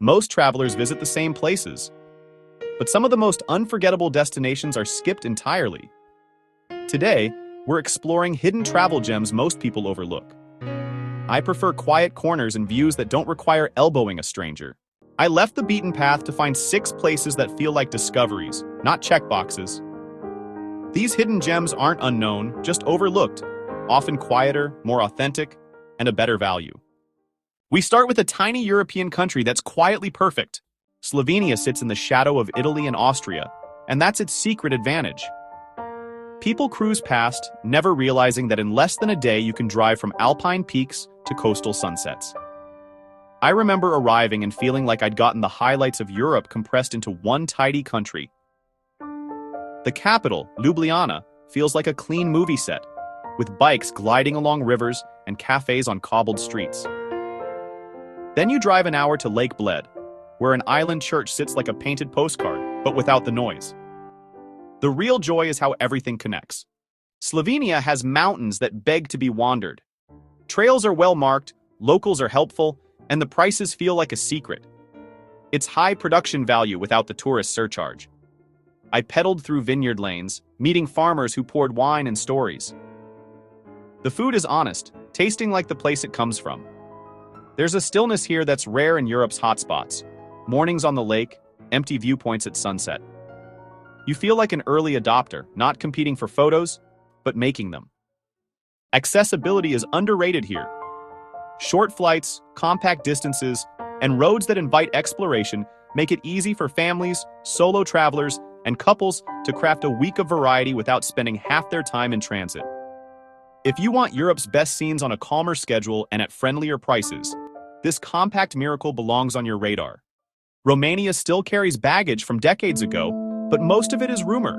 Most travelers visit the same places, but some of the most unforgettable destinations are skipped entirely. Today, we're exploring hidden travel gems most people overlook. I prefer quiet corners and views that don't require elbowing a stranger. I left the beaten path to find 6 places that feel like discoveries, not checkboxes. These hidden gems aren't unknown, just overlooked, often quieter, more authentic, and a better value. We start with a tiny European country that's quietly perfect. Slovenia sits in the shadow of Italy and Austria, and that's its secret advantage. People cruise past, never realizing that in less than a day you can drive from alpine peaks to coastal sunsets. I remember arriving and feeling like I'd gotten the highlights of Europe compressed into one tidy country. The capital, Ljubljana, feels like a clean movie set, with bikes gliding along rivers and cafes on cobbled streets. Then you drive an hour to Lake Bled, where an island church sits like a painted postcard, but without the noise. The real joy is how everything connects. Slovenia has mountains that beg to be wandered. Trails are well marked, locals are helpful, and the prices feel like a secret. It's high production value without the tourist surcharge. I pedaled through vineyard lanes, meeting farmers who poured wine and stories. The food is honest, tasting like the place it comes from. There's a stillness here that's rare in Europe's hotspots. Mornings on the lake, empty viewpoints at sunset. You feel like an early adopter, not competing for photos, but making them. Accessibility is underrated here. Short flights, compact distances, and roads that invite exploration make it easy for families, solo travelers, and couples to craft a week of variety without spending half their time in transit. If you want Europe's best scenes on a calmer schedule and at friendlier prices, this compact miracle belongs on your radar. Romania still carries baggage from decades ago, but most of it is rumor.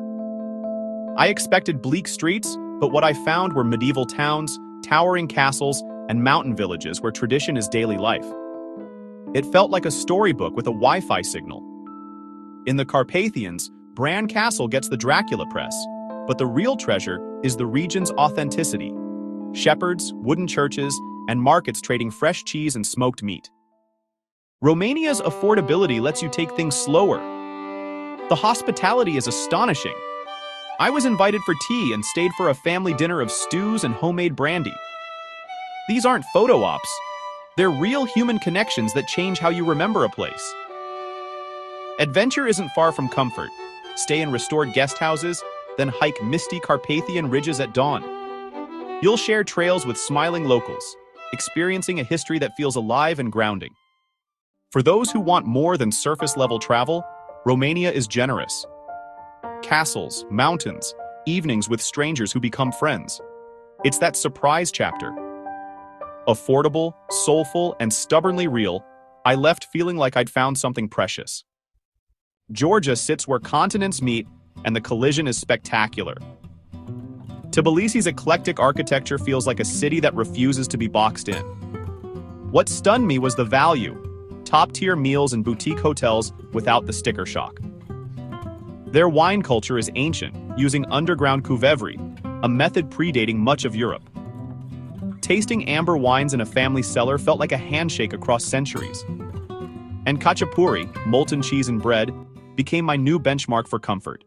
I expected bleak streets, but what I found were medieval towns, towering castles, and mountain villages where tradition is daily life. It felt like a storybook with a Wi-Fi signal. In the Carpathians, Bran Castle gets the Dracula press, but the real treasure is the region's authenticity. Shepherds, wooden churches, and markets trading fresh cheese and smoked meat. Romania's affordability lets you take things slower. The hospitality is astonishing. I was invited for tea and stayed for a family dinner of stews and homemade brandy. These aren't photo ops. They're real human connections that change how you remember a place. Adventure isn't far from comfort. Stay in restored guest houses, then hike misty Carpathian ridges at dawn. You'll share trails with smiling locals, experiencing a history that feels alive and grounding. For those who want more than surface-level travel, Romania is generous. Castles, mountains, evenings with strangers who become friends. It's that surprise chapter. Affordable, soulful, and stubbornly real, I left feeling like I'd found something precious. Georgia sits where continents meet, and the collision is spectacular. Tbilisi's eclectic architecture feels like a city that refuses to be boxed in. What stunned me was the value. Top-tier meals and boutique hotels without the sticker shock. Their wine culture is ancient, using underground cuvevri, a method predating much of Europe. Tasting amber wines in a family cellar felt like a handshake across centuries. And khachapuri, molten cheese and bread, became my new benchmark for comfort.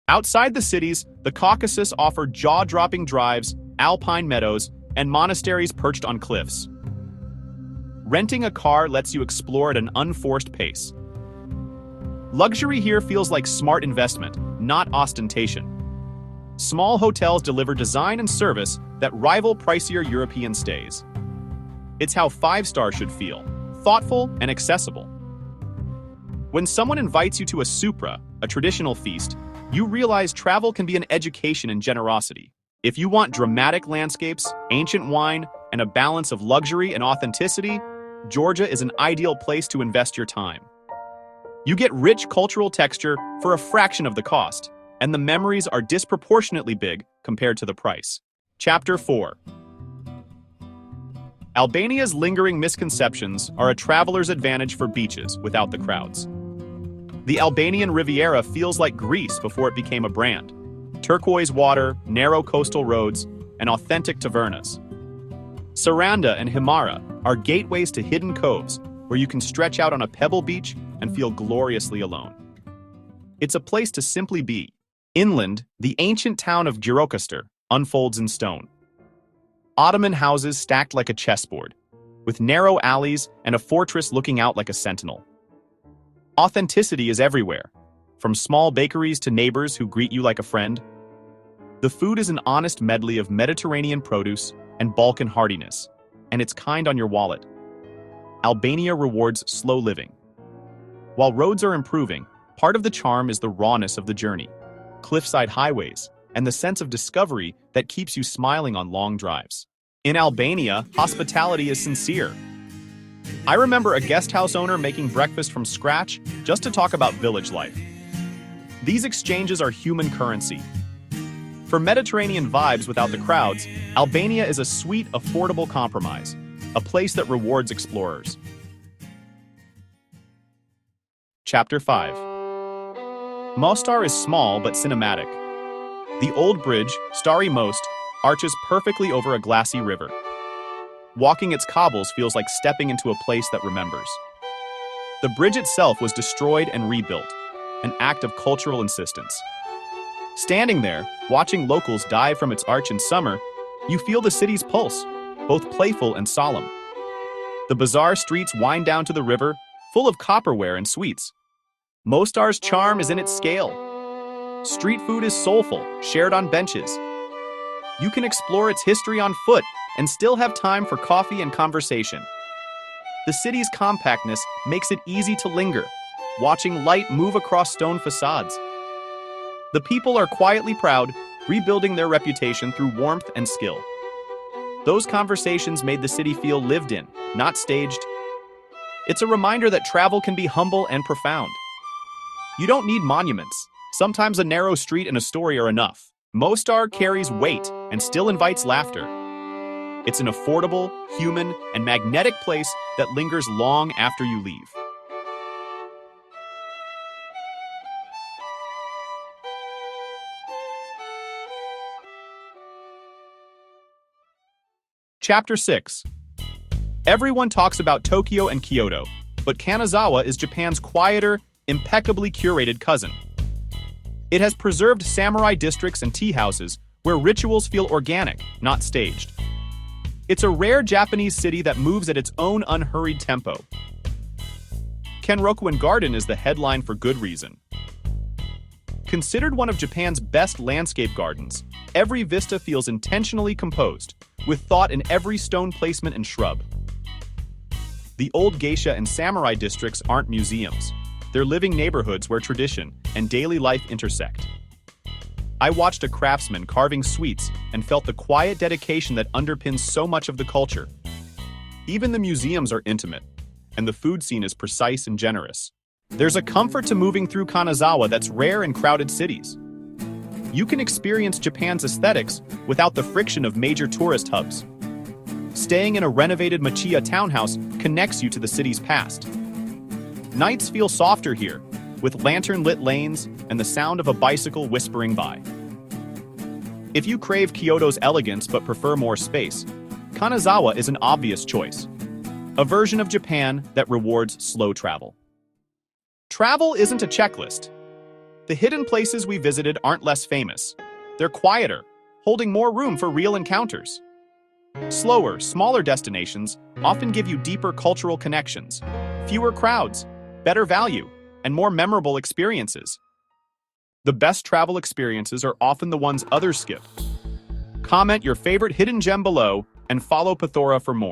Outside the cities, the Caucasus offered jaw-dropping drives, alpine meadows, and monasteries perched on cliffs. Renting a car lets you explore at an unforced pace. Luxury here feels like smart investment, not ostentation. Small hotels deliver design and service that rival pricier European stays. It's how 5-star should feel, thoughtful and accessible. When someone invites you to a supra, a traditional feast, you realize travel can be an education in generosity. If you want dramatic landscapes, ancient wine, and a balance of luxury and authenticity, Georgia is an ideal place to invest your time. You get rich cultural texture for a fraction of the cost, and the memories are disproportionately big compared to the price. Chapter 4. Albania's lingering misconceptions are a traveler's advantage for beaches without the crowds. The Albanian Riviera feels like Greece before it became a brand. Turquoise water, narrow coastal roads, and authentic tavernas. Saranda and Himara are gateways to hidden coves, where you can stretch out on a pebble beach and feel gloriously alone. It's a place to simply be. Inland, the ancient town of Gjirokastar unfolds in stone. Ottoman houses stacked like a chessboard, with narrow alleys and a fortress looking out like a sentinel. Authenticity is everywhere, from small bakeries to neighbors who greet you like a friend. The food is an honest medley of Mediterranean produce and Balkan hardiness, and it's kind on your wallet. Albania rewards slow living. While roads are improving, part of the charm is the rawness of the journey, cliffside highways, and the sense of discovery that keeps you smiling on long drives. In Albania, hospitality is sincere. I remember a guest house owner making breakfast from scratch just to talk about village life. These exchanges are human currency. For Mediterranean vibes without the crowds, Albania is a sweet, affordable compromise, a place that rewards explorers. Chapter 5. Mostar is small but cinematic. The old bridge, Stari Most, arches perfectly over a glassy river. Walking its cobbles feels like stepping into a place that remembers. The bridge itself was destroyed and rebuilt, an act of cultural insistence. Standing there, watching locals dive from its arch in summer, you feel the city's pulse, both playful and solemn. The bizarre streets wind down to the river, full of copperware and sweets. Mostar's charm is in its scale. Street food is soulful, shared on benches. You can explore its history on foot and still have time for coffee and conversation. The city's compactness makes it easy to linger, watching light move across stone facades. The people are quietly proud, rebuilding their reputation through warmth and skill. Those conversations made the city feel lived in, not staged. It's a reminder that travel can be humble and profound. You don't need monuments. Sometimes a narrow street and a story are enough. Mostar carries weight and still invites laughter. It's an affordable, human, and magnetic place that lingers long after you leave. Chapter 6. Everyone talks about Tokyo and Kyoto, but Kanazawa is Japan's quieter, impeccably curated cousin. It has preserved samurai districts and tea houses where rituals feel organic, not staged. It's a rare Japanese city that moves at its own unhurried tempo. Kenrokuin Garden is the headline for good reason. Considered one of Japan's best landscape gardens, every vista feels intentionally composed, with thought in every stone placement and shrub. The old geisha and samurai districts aren't museums. They're living neighborhoods where tradition and daily life intersect. I watched a craftsman carving sweets and felt the quiet dedication that underpins so much of the culture. Even the museums are intimate, and the food scene is precise and generous. There's a comfort to moving through Kanazawa that's rare in crowded cities. You can experience Japan's aesthetics without the friction of major tourist hubs. Staying in a renovated Machiya townhouse connects you to the city's past. Nights feel softer here, with lantern-lit lanes and the sound of a bicycle whispering by. If you crave Kyoto's elegance but prefer more space, Kanazawa is an obvious choice, a version of Japan that rewards slow travel. Travel isn't a checklist. The hidden places we visited aren't less famous. They're quieter, holding more room for real encounters. Slower, smaller destinations often give you deeper cultural connections, fewer crowds, better value, and more memorable experiences. The best travel experiences are often the ones others skip. Comment your favorite hidden gem below and follow Pithora for more.